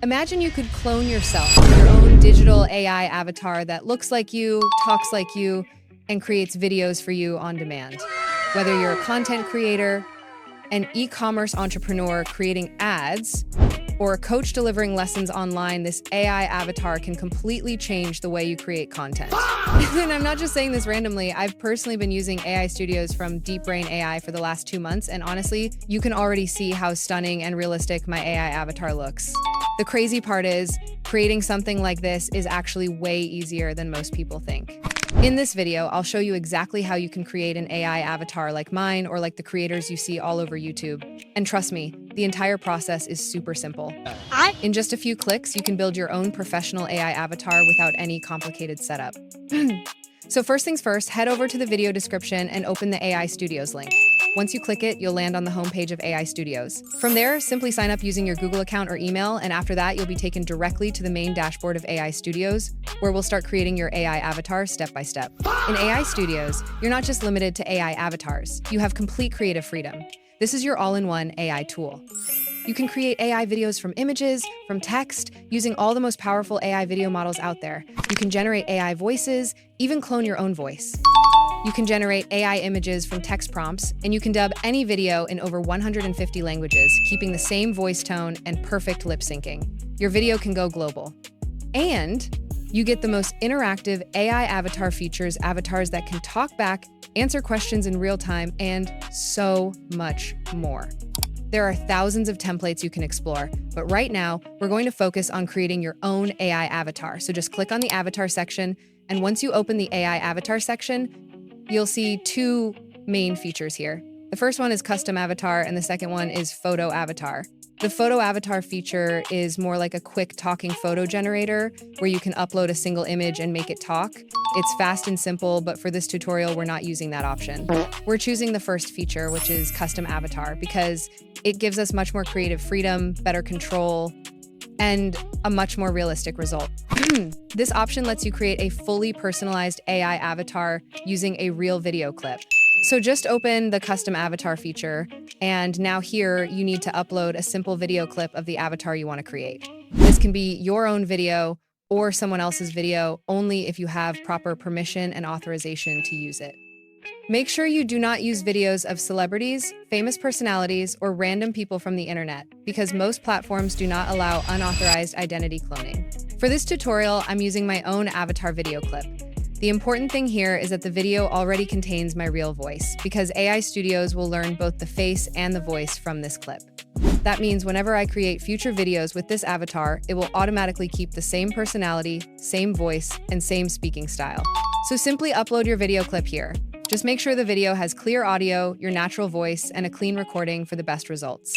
Imagine you could clone yourself, your own digital AI avatar that looks like you, talks like you, and creates videos for you on demand. Whether you're a content creator, an e-commerce entrepreneur creating ads, or a coach delivering lessons online, this AI avatar can completely change the way you create content. And I'm not just saying this randomly. I've personally been using AI studios from Deep Brain AI for the last 2 months, and honestly, you can already see how stunning and realistic my AI avatar looks. The crazy part is, creating something like this is actually way easier than most people think. In this video, I'll show you exactly how you can create an AI avatar like mine or like the creators you see all over YouTube. And trust me, the entire process is super simple. In just a few clicks, you can build your own professional AI avatar without any complicated setup. So first things first, head over to the video description and open the AI Studios link. Once you click it, you'll land on the homepage of AI Studios. From there, simply sign up using your Google account or email, and after that, you'll be taken directly to the main dashboard of AI Studios, where we'll start creating your AI avatar step by step. In AI Studios, you're not just limited to AI avatars. You have complete creative freedom. This is your all-in-one AI tool. You can create AI videos from images, from text, using all the most powerful AI video models out there. You can generate AI voices, even clone your own voice. You can generate AI images from text prompts, and you can dub any video in over 150 languages, keeping the same voice tone and perfect lip syncing. Your video can go global. And you get the most interactive AI avatar features, avatars that can talk back, answer questions in real time, and so much more. There are thousands of templates you can explore, but right now, we're going to focus on creating your own AI avatar. So just click on the avatar section, and once you open the AI avatar section, you'll see two main features here. The first one is custom avatar, and the second one is photo avatar. The photo avatar feature is more like a quick talking photo generator where you can upload a single image and make it talk. It's fast and simple, but for this tutorial, we're not using that option. We're choosing the first feature, which is custom avatar, because it gives us much more creative freedom, better control, and a much more realistic result. This option lets you create a fully personalized AI avatar using a real video clip. So just open the custom avatar feature, and now here you need to upload a simple video clip of the avatar you want to create. This can be your own video or someone else's video, only if you have proper permission and authorization to use it. Make sure you do not use videos of celebrities, famous personalities, or random people from the internet, because most platforms do not allow unauthorized identity cloning. For this tutorial, I'm using my own avatar video clip. The important thing here is that the video already contains my real voice, because AI Studios will learn both the face and the voice from this clip. That means whenever I create future videos with this avatar, it will automatically keep the same personality, same voice, and same speaking style. So simply upload your video clip here. Just make sure the video has clear audio, your natural voice, and a clean recording for the best results.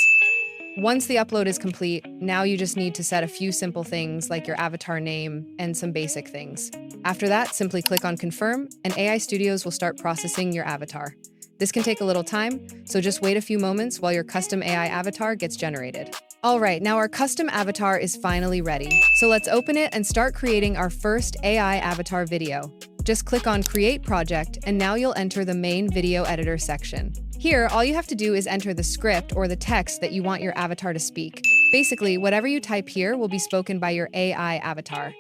Once the upload is complete, now you just need to set a few simple things like your avatar name and some basic things. After that, simply click on Confirm, and AI Studios will start processing your avatar. This can take a little time, so just wait a few moments while your custom AI avatar gets generated. All right, now our custom avatar is finally ready. So let's open it and start creating our first AI avatar video. Just click on Create Project, and now you'll enter the main video editor section. Here, all you have to do is enter the script or the text that you want your avatar to speak. Basically, whatever you type here will be spoken by your AI avatar.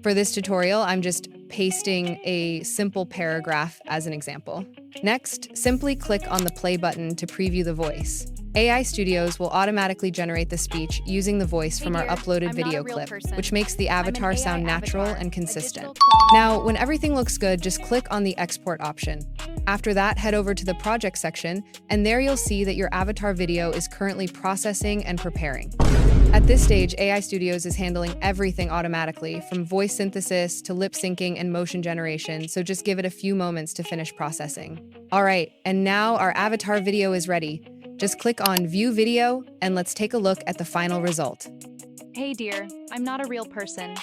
For this tutorial, I'm just pasting a simple paragraph as an example. Next, simply click on the play button to preview the voice. AI Studios will automatically generate the speech using the voice from our uploaded video clip, which makes the avatar sound natural and consistent. Now, when everything looks good, just click on the export option. After that, head over to the project section, and there you'll see that your avatar video is currently processing and preparing. At this stage, AI Studios is handling everything automatically, from voice synthesis to lip syncing and motion generation, so just give it a few moments to finish processing. All right, and now our avatar video is ready. Just click on View Video, and let's take a look at the final result. Hey dear, I'm not a real person.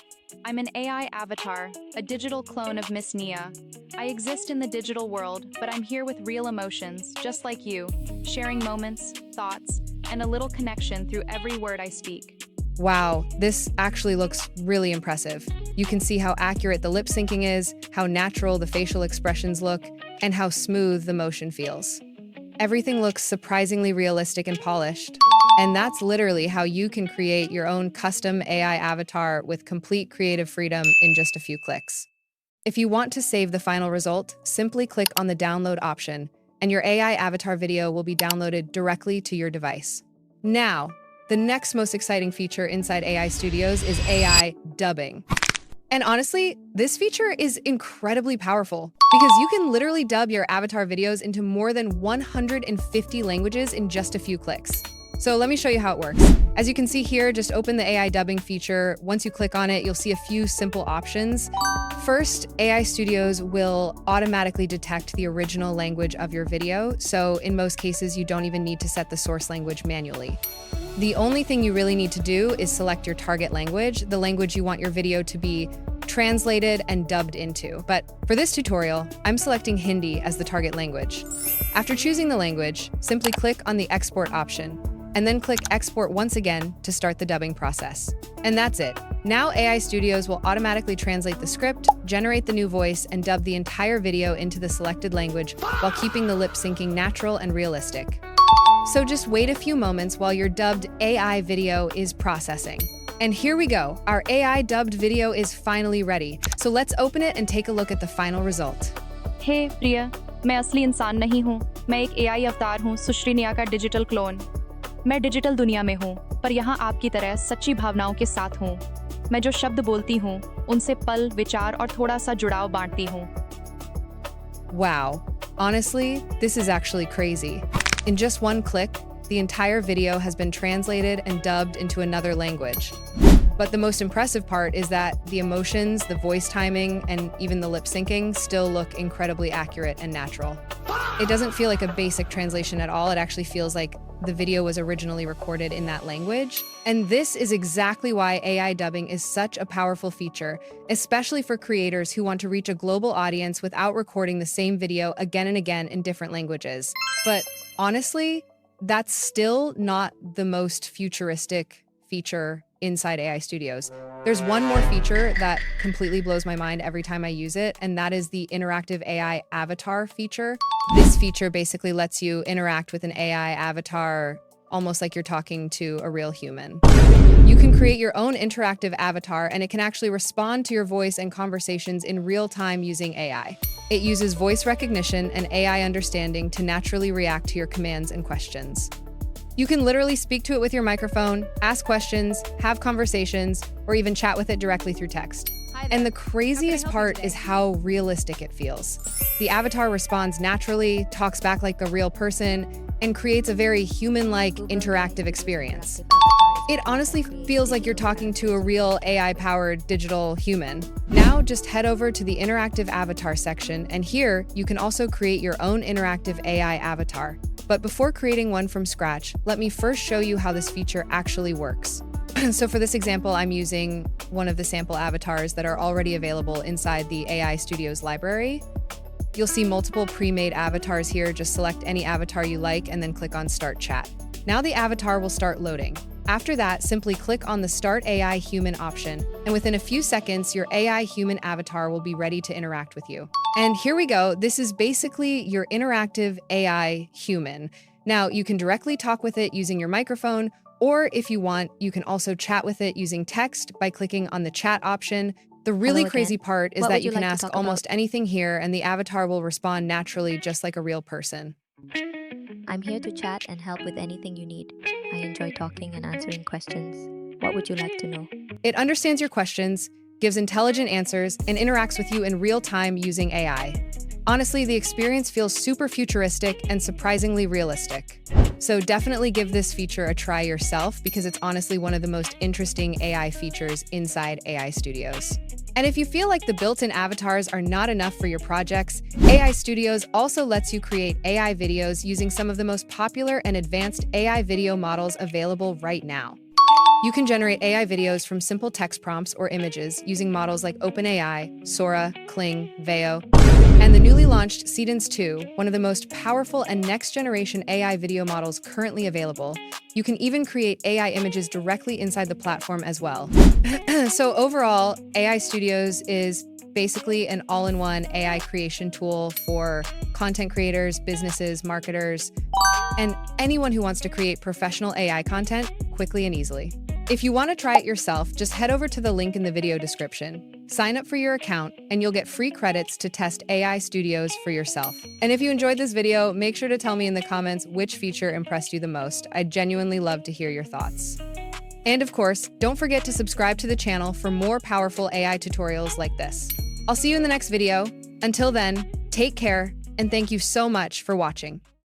I'm an AI avatar, a digital clone of Miss Nia. I exist in the digital world, but I'm here with real emotions, just like you, sharing moments, thoughts, and a little connection through every word I speak. Wow, this actually looks really impressive. You can see how accurate the lip syncing is, how natural the facial expressions look, and how smooth the motion feels. Everything looks surprisingly realistic and polished. And that's literally how you can create your own custom AI avatar with complete creative freedom in just a few clicks. If you want to save the final result, simply click on the download option, and your AI avatar video will be downloaded directly to your device. Now, the next most exciting feature inside AI Studios is AI dubbing. And honestly, this feature is incredibly powerful because you can literally dub your avatar videos into more than 150 languages in just a few clicks. So let me show you how it works. As you can see here, just open the AI dubbing feature. Once you click on it, you'll see a few simple options. First, AI Studios will automatically detect the original language of your video. So in most cases, you don't even need to set the source language manually. The only thing you really need to do is select your target language, the language you want your video to be translated and dubbed into. But for this tutorial, I'm selecting Hindi as the target language. After choosing the language, simply click on the export option, and then click export once again to start the dubbing process. And that's it. Now AI Studios will automatically translate the script, generate the new voice, and dub the entire video into the selected language while keeping the lip syncing natural and realistic. So just wait a few moments while your dubbed AI video is processing. And here we go. Our AI dubbed video is finally ready. So let's open it and take a look at the final result. हे प्रिया, मैं असली इंसान नहीं हूँ। मैं एक AI अवतार हूँ, सुश्री निया का डिजिटल क्लोन। मैं डिजिटल दुनिया में हूँ, पर यहाँ आपकी तरह सच्ची भावनाओं के साथ हूँ। मैं जो शब्द बोलती हूँ, उनसे पल, विचार और थोड़ा सा जुड़ाव बांटती हूँ। Wow. Honestly, this is actually crazy. In just one click, the entire video has been translated and dubbed into another language. But the most impressive part is that the emotions, the voice timing, and even the lip syncing still look incredibly accurate and natural. It doesn't feel like a basic translation at all. It actually feels like the video was originally recorded in that language. And this is exactly why AI dubbing is such a powerful feature, especially for creators who want to reach a global audience without recording the same video again and again in different languages. But honestly, that's still not the most futuristic feature inside AI Studios. There's one more feature that completely blows my mind every time I use it, and that is the interactive AI avatar feature. This feature basically lets you interact with an AI avatar almost like you're talking to a real human. You can create your own interactive avatar, and it can actually respond to your voice and conversations in real time using AI. It uses voice recognition and AI understanding to naturally react to your commands and questions. You can literally speak to it with your microphone, ask questions, have conversations, or even chat with it directly through text. And the craziest part is how realistic it feels. The avatar responds naturally, talks back like a real person, and creates a very human-like interactive experience. It honestly feels like you're talking to a real AI-powered digital human. Now just head over to the interactive avatar section, and here you can also create your own interactive AI avatar. But before creating one from scratch, let me first show you how this feature actually works. So for this example, I'm using one of the sample avatars that are already available inside the AI Studios library. You'll see multiple pre-made avatars here. Just select any avatar you like and then click on Start Chat. Now the avatar will start loading. After that, simply click on the Start AI Human option, and within a few seconds, your AI human avatar will be ready to interact with you. And here we go. This is basically your interactive AI human. Now, you can directly talk with it using your microphone, or if you want, you can also chat with it using text by clicking on the chat option. The really crazy part is that you can ask almost anything here, and the avatar will respond naturally just like a real person. I'm here to chat and help with anything you need. I enjoy talking and answering questions. What would you like to know? It understands your questions, gives intelligent answers, and interacts with you in real time using AI. Honestly, the experience feels super futuristic and surprisingly realistic. So definitely give this feature a try yourself because it's honestly one of the most interesting AI features inside AI Studios. And if you feel like the built-in avatars are not enough for your projects, AI Studios also lets you create AI videos using some of the most popular and advanced AI video models available right now. You can generate AI videos from simple text prompts or images using models like OpenAI, Sora, Kling, Veo, and the newly launched Seedance 2, one of the most powerful and next-generation AI video models currently available. You can even create AI images directly inside the platform as well. So overall, AI Studios is basically an all-in-one AI creation tool for content creators, businesses, marketers. and anyone who wants to create professional AI content quickly and easily. If you want to try it yourself, just head over to the link in the video description. Sign up for your account, and you'll get free credits to test AI Studios for yourself. And if you enjoyed this video, make sure to tell me in the comments which feature impressed you the most. I'd genuinely love to hear your thoughts. And of course, don't forget to subscribe to the channel for more powerful AI tutorials like this. I'll see you in the next video. Until then, take care, and thank you so much for watching.